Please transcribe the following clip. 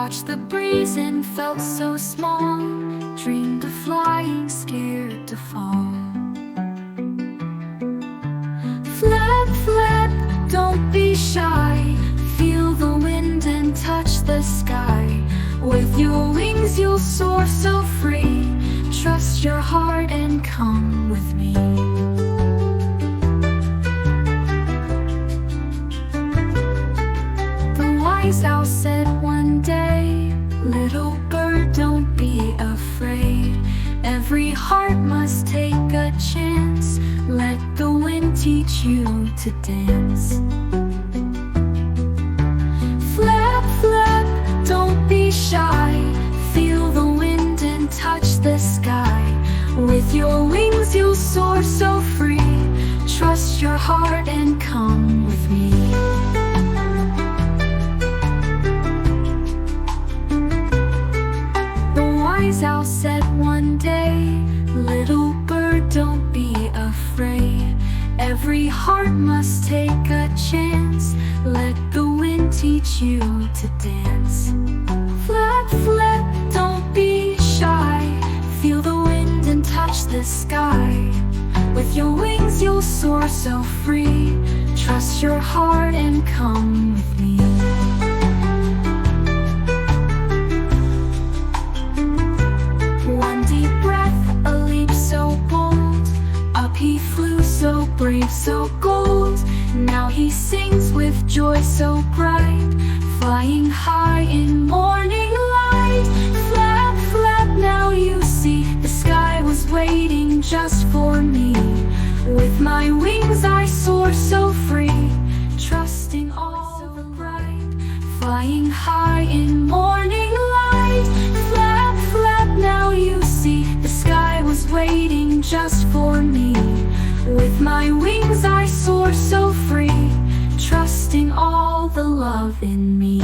Watched the breeze and felt so small. Dreamed of flying, scared to fall. Flap, flap, don't be shy. Feel the wind and touch the sky. With your wings you'll soar so free. Trust your heart and come with me. The wise owl said one day, little bird, don't be afraid. Every heart must take a chance. Let the wind teach you to dance. Flap, flap, don't be shy. Feel the wind and touch the sky. With your wings you'll soar so free. Trust your heart and come with me. The wise owl said one day, little bird, don't be afraid. Every heart must take a chance. Let the wind teach you to dance. Flap, flap, don't be shy. Feel the wind and touch the sky. With your wings you'll soar so free. Trust your heart and come with me. One deep breath, a leap so bold. Up he flew so brave, so gold. Now he sings with joy so bright, flying high in morning light. Flap, flap, now you see, the sky was waiting just for me. With my wings I soar so free, trusting all the bright, flying high in morning light. Flap, flap, now you see, the sky was waiting just for me. With my wings I soar so free, trusting all the love in me.